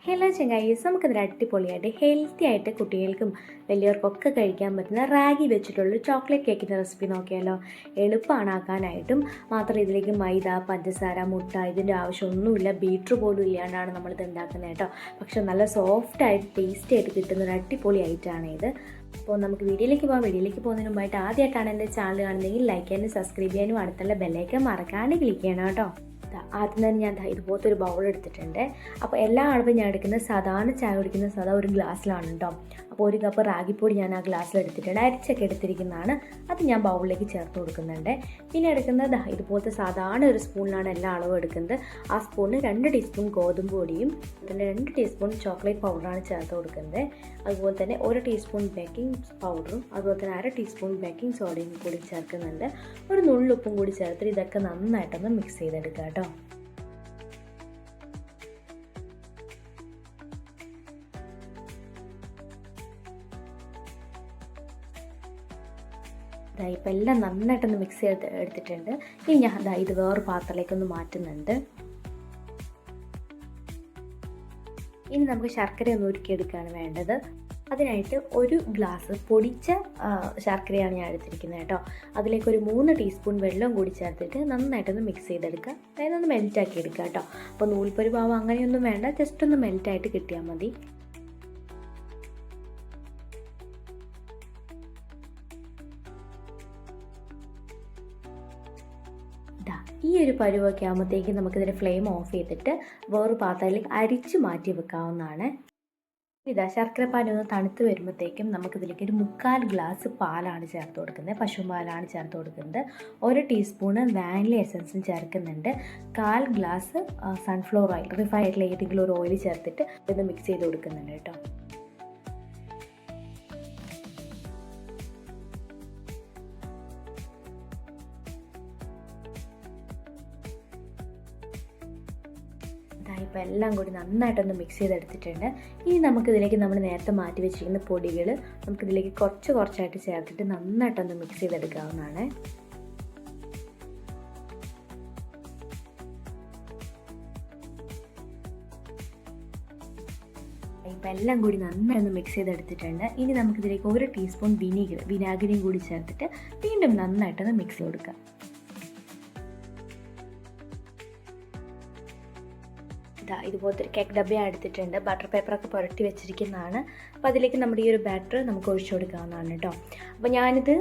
Hello ചങ്ങായീസ്, നമുക്കതൊരു അടിപൊളിയായിട്ട് healthy ആയിട്ട് കുട്ടികൾക്കും വലിയവർക്കൊക്കെ കഴിക്കാൻ പറ്റുന്ന റാഗി വെച്ചിട്ടുള്ളൊരു ചോക്ലേറ്റ് കേക്കിൻ്റെ റെസിപ്പി നോക്കിയാലോ. എളുപ്പമാണ് ആക്കാനായിട്ടും. മാത്രം ഇതിലേക്ക് മൈദ, പഞ്ചസാര, മുട്ട ഇതിൻ്റെ ആവശ്യമൊന്നുമില്ല. ബീറ്റർ പോലും ഇല്ലാണ്ടാണ് നമ്മളിത് ഉണ്ടാക്കുന്നത് കേട്ടോ. പക്ഷെ നല്ല സോഫ്റ്റായിട്ട് ടേസ്റ്റി ആയിട്ട് കിട്ടുന്നൊരു അടിപൊളി ഐറ്റമാണ് ഇത്. അപ്പോൾ നമുക്ക് വീഡിയോയിലേക്ക് പോകാം. വീഡിയോയിലേക്ക് പോകുന്നതിന് മുമ്പായിട്ട് ആദ്യമായിട്ടാണ് എൻ്റെ ചാനൽ കാണുന്നതെങ്കിൽ ലൈക്ക് ചെയ്യാനും സബ്സ്ക്രൈബ് ചെയ്യാനും അടുത്തുള്ള ബെല്ലൈക്കൻ മറക്കാണ്ട് ക്ലിക്ക് ചെയ്യണം കേട്ടോ. ആദ്യം തന്നെ ഞാൻ ഇതുപോലത്തെ ഒരു ബൗൾ എടുത്തിട്ടുണ്ട്. അപ്പോൾ എല്ലാ അളവും ഞാൻ എടുക്കുന്നത് സാധാരണ ചായ കുടിക്കുന്ന സാധാ ഒരു ഗ്ലാസ്സിലാണ് കേട്ടോ. അപ്പോൾ ഒരു കപ്പ് റാഗിപ്പൊടി ഞാൻ ആ ഗ്ലാസ്സിൽ എടുത്തിട്ടുണ്ട്. അരിച്ചൊക്കെ എടുത്തിരിക്കുന്നതാണ്. അത് ഞാൻ ബൗളിലേക്ക് ചേർത്ത് കൊടുക്കുന്നുണ്ട്. പിന്നെ എടുക്കുന്നത് ഇതുപോലത്തെ സാധാരണ ഒരു സ്പൂണിലാണ് എല്ലാ അളവും എടുക്കുന്നത്. ആ സ്പൂണിന് 2 ടീസ്പൂൺ ഗോതമ്പ് പൊടിയും പിന്നെ 2 ടീസ്പൂൺ ചോക്ലേറ്റ് പൗഡറാണ് ചേർത്ത് കൊടുക്കുന്നത്. അതുപോലെ തന്നെ 1 ടീസ്പൂൺ ബേക്കിംഗ് പൗഡറും അതുപോലെ തന്നെ 1/2 ടീസ്പൂൺ ബേക്കിംഗ് സോഡയും കൂടി ചേർക്കുന്നുണ്ട്. ഒരു നുള്ളുപ്പും കൂടി ചേർത്തിട്ട് ഇതൊക്കെ നന്നായിട്ടൊന്ന് മിക്സ് ചെയ്തെടുക്കുക കേട്ടോ. ഇപ്പം എല്ലാം നന്നായിട്ടൊന്ന് മിക്സ് എടുത്തിട്ടുണ്ട്. ഇനി ഞാൻ ഇത് വേറൊരു പാത്രത്തിലേക്കൊന്ന് മാറ്റുന്നുണ്ട്. ഇനി നമുക്ക് ശർക്കര ഒന്ന് ഉരുക്കിയെടുക്കുകയാണ് വേണ്ടത്. അതിനായിട്ട് ഒരു ഗ്ലാസ് പൊടിച്ച ശർക്കരയാണ് ഞാൻ എടുത്തിരിക്കുന്നത് കേട്ടോ. അതിലേക്ക് ഒരു 3 ടീസ്പൂൺ വെള്ളം കൂടി ചേർത്തിട്ട് നന്നായിട്ടൊന്ന് മിക്സ് ചെയ്തെടുക്കുക. അതായത് ഒന്ന് മെൽറ്റാക്കി എടുക്കുക കേട്ടോ. അപ്പോൾ നൂൽപ്പൊരി പാവം അങ്ങനെയൊന്നും വേണ്ട, ജസ്റ്റ് ഒന്ന് മെൽറ്റായിട്ട് കിട്ടിയാൽ മതി. ഈ ഒരു പരുവൊക്കെ ആകുമ്പോഴത്തേക്ക് നമുക്കിതിൻ്റെ ഫ്ലെയിം ഓഫ് ചെയ്തിട്ട് വേറൊരു പാത്രത്തിലേക്ക് അരിച്ച് മാറ്റി വെക്കാവുന്നതാണ്. ശർക്കരപ്പാൽ ഒന്ന് തണുത്ത് വരുമ്പോഴത്തേക്കും നമുക്കിതിലേക്ക് ഒരു 3/4 ഗ്ലാസ് പാലാണ് ചേർത്ത് കൊടുക്കുന്നത്. പശുപാലാണ് ചേർത്ത് കൊടുക്കുന്നത്. 1 ടീസ്പൂണ് വാനില എസൻസും ചേർക്കുന്നുണ്ട്. 1/4 ഗ്ലാസ് സൺഫ്ലവർ ഓയിൽ, റിഫൈൻഡ് ആയിട്ടുള്ള ഏതെങ്കിലും ഒരു ഓയിൽ ചേർത്തിട്ട് ഇത് മിക്സ് ചെയ്ത് കൊടുക്കുന്നുണ്ട് കേട്ടോ. ഇപ്പോൾ എല്ലാം കൂടി നന്നായിട്ടൊന്ന് മിക്സ് ചെയ്തെടുത്തിട്ടുണ്ട്. ഇനി നമുക്കിതിലേക്ക് നമ്മൾ നേരത്തെ മാറ്റി വെച്ചിരിക്കുന്ന പൊടികൾ നമുക്കിതിലേക്ക് കുറച്ചായിട്ട് ചേർത്തിട്ട് നന്നായിട്ടൊന്ന് മിക്സ് ചെയ്തെടുക്കാവുന്നതാണ്. ഇപ്പം എല്ലാം കൂടി നന്നായിട്ടൊന്ന് മിക്സ് ചെയ്തെടുത്തിട്ടുണ്ട്. ഇനി നമുക്കിതിലേക്ക് 1 ടീസ്പൂൺ വിനാഗിരിയും കൂടി ചേർത്തിട്ട് വീണ്ടും നന്നായിട്ടൊന്ന് മിക്സ് ചെയ്ത് കൊടുക്കാം. ഇതുപോലത്തെ ഒരു കേക്ക് ഡബ്ബ എടുത്തിട്ടുണ്ട്. ബട്ടർ പേപ്പറൊക്കെ പുരട്ടി വെച്ചിരിക്കുന്നതാണ്. അപ്പോൾ അതിലേക്ക് നമ്മുടെ ഈ ഒരു ബാറ്റർ നമുക്ക് ഒഴിച്ചു കൊടുക്കാവുന്നതാണ് കേട്ടോ. അപ്പോൾ ഞാനിത്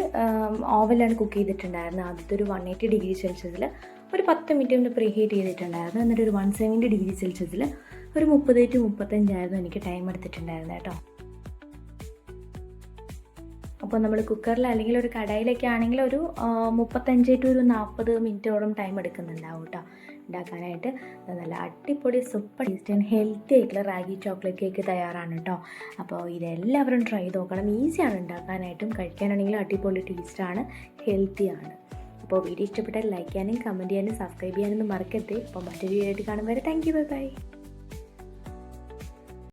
ഓവനിലാണ് കുക്ക് ചെയ്തിട്ടുണ്ടായിരുന്നത്. ആദ്യത്തെ ഒരു 180 ഡിഗ്രി സെൽഷ്യസിൽ ഒരു 10 മിനിറ്റ് ഒന്ന് പ്രീ ഹീറ്റ് ചെയ്തിട്ടുണ്ടായിരുന്നു. എന്നിട്ട് ഒരു 170 ഡിഗ്രി സെൽഷ്യസിൽ ഒരു 30 to 35 എനിക്ക് ടൈം എടുത്തിട്ടുണ്ടായിരുന്നു കേട്ടോ. അപ്പോൾ നമ്മൾ കുക്കറിൽ അല്ലെങ്കിൽ ഒരു കടായിലൊക്കെ ആണെങ്കിൽ ഒരു 35 to 40 മിനിറ്റോളം ടൈം എടുക്കുന്നുണ്ടാവും കേട്ടോ ഉണ്ടാക്കാനായിട്ട്. നല്ല അടിപൊളി സൂപ്പർ ടേസ്റ്റി ആൻഡ് ഹെൽത്തി ആയിട്ടുള്ള റാഗി ചോക്ലേറ്റ് കേക്ക് തയ്യാറാണ് കേട്ടോ. അപ്പോൾ ഇതെല്ലാവരും ട്രൈ ചെയ്ത് നോക്കണം. ഈസിയാണ് ഉണ്ടാക്കാനായിട്ടും കഴിക്കാനാണെങ്കിലും അടിപൊളി ടേസ്റ്റാണ്, ഹെൽത്തിയാണ്. അപ്പോൾ വീഡിയോ ഇഷ്ടപ്പെട്ടാൽ ലൈക്ക് ചെയ്യാനും കമൻറ്റ് ചെയ്യാനും സബ്സ്ക്രൈബ് ചെയ്യാനൊന്നും മറക്കരുത്. അപ്പോൾ മറ്റൊരു വീഡിയോ ആയിട്ട് കാണും വരെ താങ്ക് യു, ബൈ ബൈ.